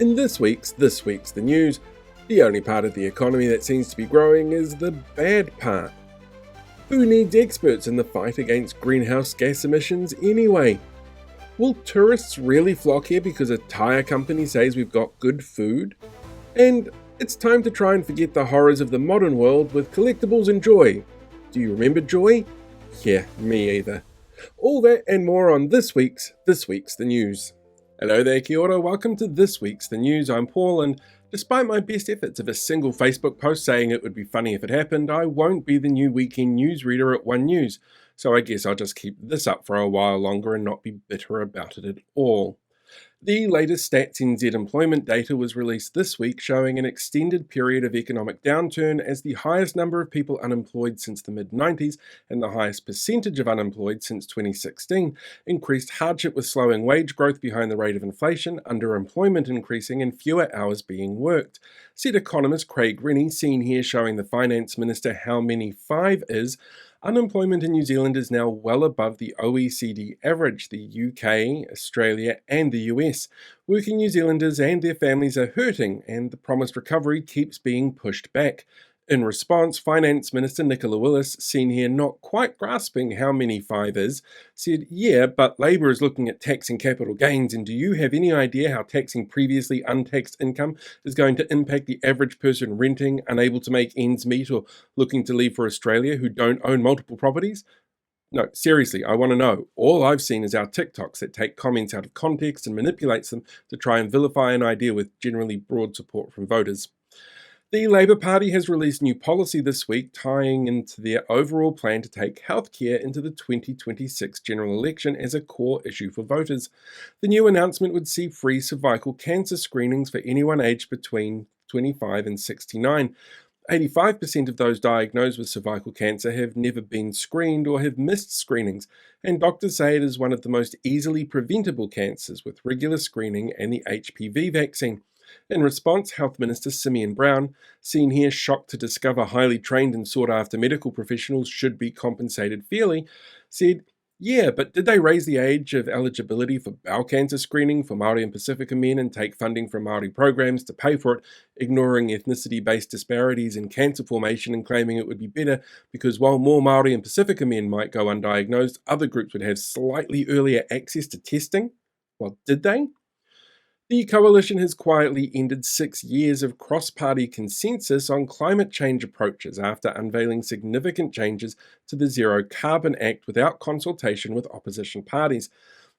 In this week's The News, the only part of the economy that seems to be growing is the bad part. Who needs experts in the fight against greenhouse gas emissions anyway? Will tourists really flock here because a tyre company says we've got good food? And it's time to try and forget the horrors of the modern world with collectibles and joy. Do you remember joy? Yeah, me either. All that and more on this week's The News. Hello there, kia ora, welcome to this week's The News. I'm Paul, and despite my best efforts of a single Facebook post saying it would be funny if it happened, I won't be the new weekend newsreader at One News, so I guess I'll just keep this up for a while longer and not be bitter about it at all. The latest Stats NZ employment data was released this week, showing an extended period of economic downturn as the highest number of people unemployed since the mid-90s and the highest percentage of unemployed since 2016, increased hardship with slowing wage growth behind the rate of inflation, underemployment increasing and fewer hours being worked, said economist Craig Rennie, seen here showing the finance minister how many 5 is. Unemployment in New Zealand is now well above the OECD average. The UK, Australia and the US. Working New Zealanders and their families are hurting, and the promised recovery keeps being pushed back. In response, Finance Minister Nicola Willis, seen here not quite grasping how many 5 is, said, "Yeah, but Labour is looking at taxing capital gains, and do you have any idea how taxing previously untaxed income is going to impact the average person renting, unable to make ends meet, or looking to leave for Australia who don't own multiple properties?" No, seriously, I want to know. All I've seen is our TikToks that take comments out of context and manipulates them to try and vilify an idea with generally broad support from voters. The Labour Party has released new policy this week tying into their overall plan to take healthcare into the 2026 general election as a core issue for voters. The new announcement would see free cervical cancer screenings for anyone aged between 25 and 69. 85% of those diagnosed with cervical cancer have never been screened or have missed screenings, and doctors say it is one of the most easily preventable cancers with regular screening and the HPV vaccine. In response, Health Minister Simeon Brown, seen here shocked to discover highly trained and sought-after medical professionals should be compensated fairly, said, "Yeah, but did they raise the age of eligibility for bowel cancer screening for Māori and Pacifica men and take funding from Māori programs to pay for it, ignoring ethnicity-based disparities in cancer formation and claiming it would be better because while more Māori and Pacifica men might go undiagnosed, other groups would have slightly earlier access to testing?" Well, did they? The coalition has quietly ended 6 years of cross-party consensus on climate change approaches after unveiling significant changes to the Zero Carbon Act without consultation with opposition parties.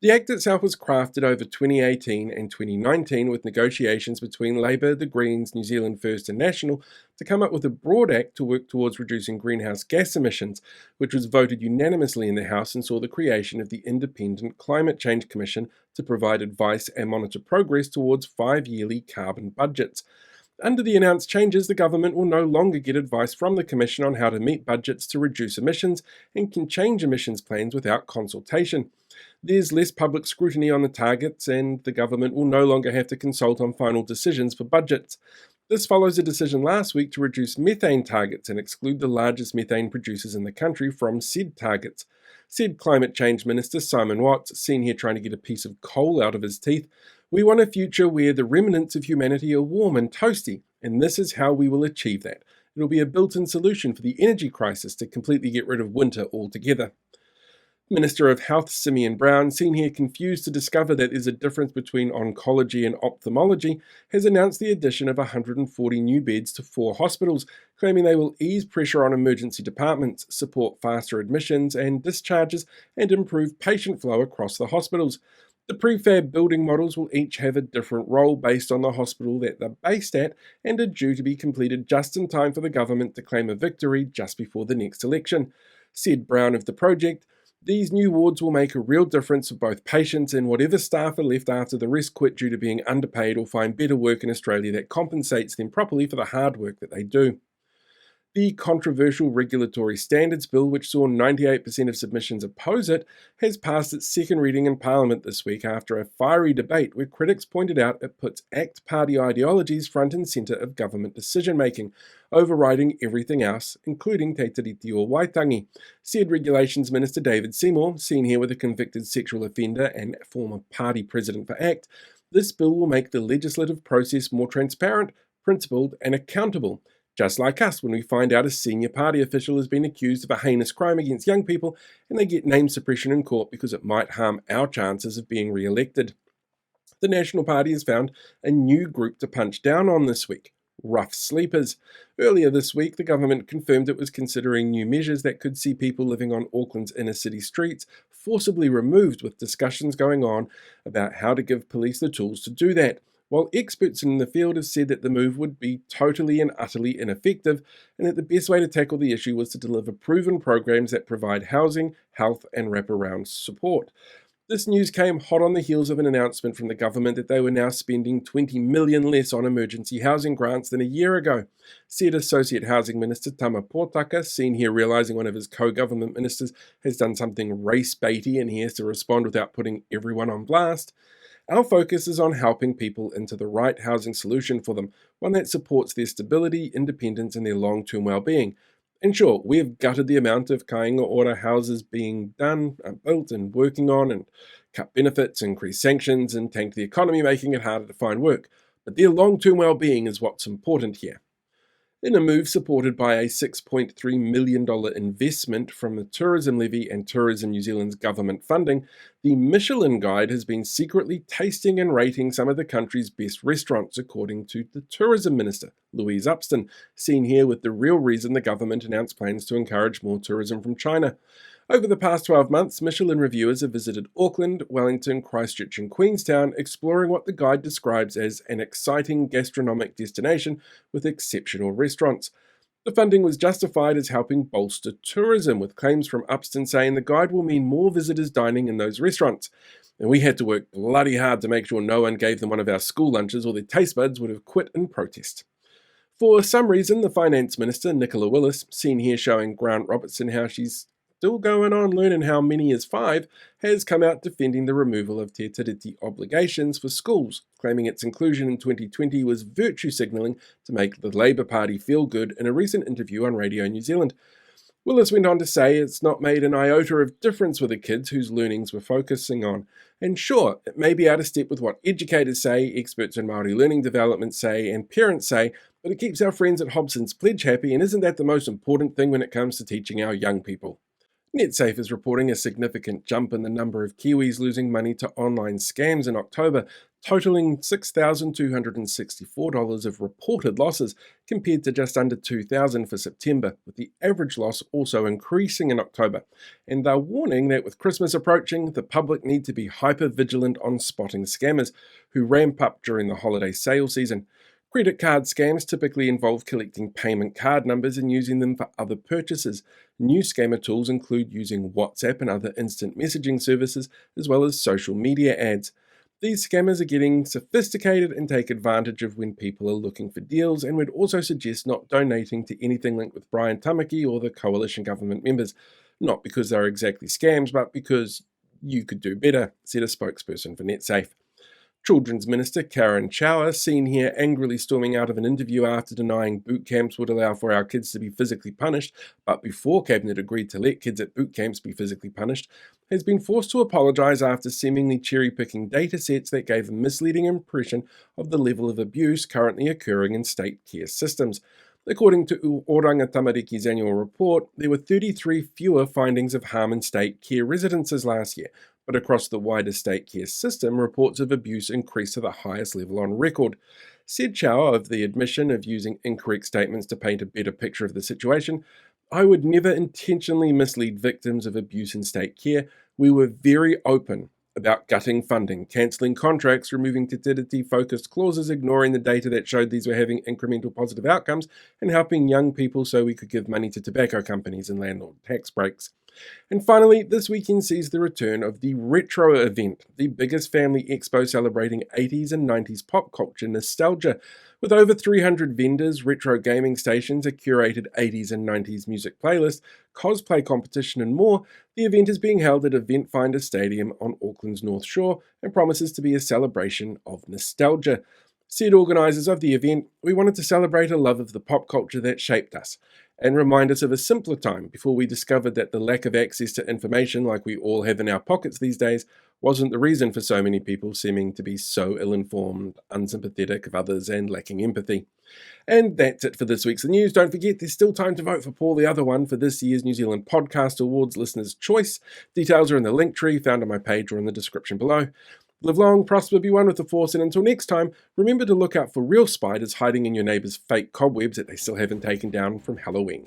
The Act itself was crafted over 2018 and 2019 with negotiations between Labour, the Greens, New Zealand First and National to come up with a broad act to work towards reducing greenhouse gas emissions, which was voted unanimously in the House and saw the creation of the Independent Climate Change Commission to provide advice and monitor progress towards 5-yearly carbon budgets. Under the announced changes, the government will no longer get advice from the Commission on how to meet budgets to reduce emissions and can change emissions plans without consultation. There's less public scrutiny on the targets, and the government will no longer have to consult on final decisions for budgets. This follows a decision last week to reduce methane targets and exclude the largest methane producers in the country from said targets. Said Climate Change Minister Simon Watts, seen here trying to get a piece of coal out of his teeth, "We want a future where the remnants of humanity are warm and toasty, and this is how we will achieve that. It'll be a built-in solution for the energy crisis to completely get rid of winter altogether." Minister of Health Simeon Brown, seen here confused to discover that there's a difference between oncology and ophthalmology, has announced the addition of 140 new beds to 4 hospitals, claiming they will ease pressure on emergency departments, support faster admissions and discharges, and improve patient flow across the hospitals. The prefab building models will each have a different role based on the hospital that they're based at and are due to be completed just in time for the government to claim a victory just before the next election. Said Brown of the project, "These new wards will make a real difference for both patients and whatever staff are left after the rest quit due to being underpaid or find better work in Australia that compensates them properly for the hard work that they do." The controversial Regulatory Standards Bill, which saw 98% of submissions oppose it, has passed its second reading in Parliament this week after a fiery debate where critics pointed out it puts ACT Party ideologies front and centre of government decision-making, overriding everything else, including Te Tiriti o Waitangi, said Regulations Minister David Seymour, seen here with a convicted sexual offender and former party president for ACT. This bill will make the legislative process more transparent, principled, and accountable. Just like us when we find out a senior party official has been accused of a heinous crime against young people and they get name suppression in court because it might harm our chances of being re-elected. The National Party has found a new group to punch down on this week: rough sleepers. Earlier this week, the government confirmed it was considering new measures that could see people living on Auckland's inner city streets forcibly removed, with discussions going on about how to give police the tools to do that. While experts in the field have said that the move would be totally and utterly ineffective, and that the best way to tackle the issue was to deliver proven programs that provide housing, health, and wraparound support. This news came hot on the heels of an announcement from the government that they were now spending $20 million less on emergency housing grants than a year ago, said Associate Housing Minister Tama Potaka, seen here realising one of his co-government ministers has done something race-baity and he has to respond without putting everyone on blast. Our focus is on helping people into the right housing solution for them, one that supports their stability, independence and their long-term well-being. In short, we have gutted the amount of kāinga ora houses being built and working on, and cut benefits, increased sanctions, and tanked the economy, making it harder to find work. But their long-term well-being is what's important here. In a move supported by a $6.3 million investment from the Tourism Levy and Tourism New Zealand's government funding, the Michelin Guide has been secretly tasting and rating some of the country's best restaurants, according to the Tourism Minister, Louise Upston, seen here with the real reason the government announced plans to encourage more tourism from China. Over the past 12 months, Michelin reviewers have visited Auckland, Wellington, Christchurch and Queenstown, exploring what the guide describes as an exciting gastronomic destination with exceptional restaurants. The funding was justified as helping bolster tourism, with claims from Upston saying the guide will mean more visitors dining in those restaurants. And we had to work bloody hard to make sure no one gave them one of our school lunches or their taste buds would have quit in protest. For some reason, the Finance Minister, Nicola Willis, seen here showing Grant Robertson how she's still going on learning how many is 5, has come out defending the removal of te tiriti obligations for schools, claiming its inclusion in 2020 was virtue signalling to make the Labour Party feel good in a recent interview on Radio New Zealand. Willis went on to say it's not made an iota of difference with the kids whose learnings we're focusing on. And sure, it may be out of step with what educators say, experts in Māori learning development say, and parents say, but it keeps our friends at Hobson's Pledge happy, and isn't that the most important thing when it comes to teaching our young people? NetSafe is reporting a significant jump in the number of Kiwis losing money to online scams in October, totaling $6,264 of reported losses, compared to just under $2,000 for September, with the average loss also increasing in October. And they're warning that with Christmas approaching, the public need to be hyper-vigilant on spotting scammers, who ramp up during the holiday sale season. Credit card scams typically involve collecting payment card numbers and using them for other purchases. New scammer tools include using WhatsApp and other instant messaging services, as well as social media ads. These scammers are getting sophisticated and take advantage of when people are looking for deals, and would also suggest not donating to anything linked with Brian Tamaki or the coalition government members. Not because they're exactly scams, but because you could do better, said a spokesperson for NetSafe. Children's Minister Karen Chower, seen here angrily storming out of an interview after denying boot camps would allow for our kids to be physically punished, but before Cabinet agreed to let kids at boot camps be physically punished, has been forced to apologise after seemingly cherry-picking data sets that gave a misleading impression of the level of abuse currently occurring in state care systems. According to Oranga Tamariki's annual report, there were 33 fewer findings of harm in state care residences last year, but across the wider state care system, reports of abuse increased to the highest level on record. Said Chow of the admission of using incorrect statements to paint a better picture of the situation, "I would never intentionally mislead victims of abuse in state care. We were very open about gutting funding, cancelling contracts, removing te tiriti-focused clauses, ignoring the data that showed these were having incremental positive outcomes, and helping young people so we could give money to tobacco companies and landlord tax breaks." And finally, this weekend sees the return of the Retro event, the biggest family expo celebrating 80s and 90s pop culture nostalgia. With over 300 vendors, retro gaming stations, a curated 80s and 90s music playlist, cosplay competition and more, the event is being held at Event Finder Stadium on Auckland's North Shore and promises to be a celebration of nostalgia. Said organisers of the event, "We wanted to celebrate a love of the pop culture that shaped us, and remind us of a simpler time before we discovered that the lack of access to information like we all have in our pockets these days wasn't the reason for so many people seeming to be so ill-informed, unsympathetic of others, and lacking empathy. And that's it for this week's news. Don't forget, there's still time to vote for Paul the Other One for this year's New Zealand Podcast Awards Listener's Choice. Details are in the link tree found on my page or in the description below. Live long, prosper, be one with the Force, and until next time, remember to look out for real spiders hiding in your neighbour's fake cobwebs that they still haven't taken down from Halloween.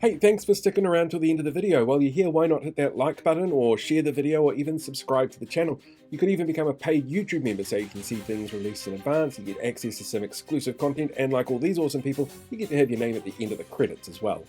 Hey, thanks for sticking around till the end of the video. While you're here, why not hit that like button or share the video or even subscribe to the channel. You could even become a paid YouTube member so you can see things released in advance, you get access to some exclusive content, and like all these awesome people, you get to have your name at the end of the credits as well.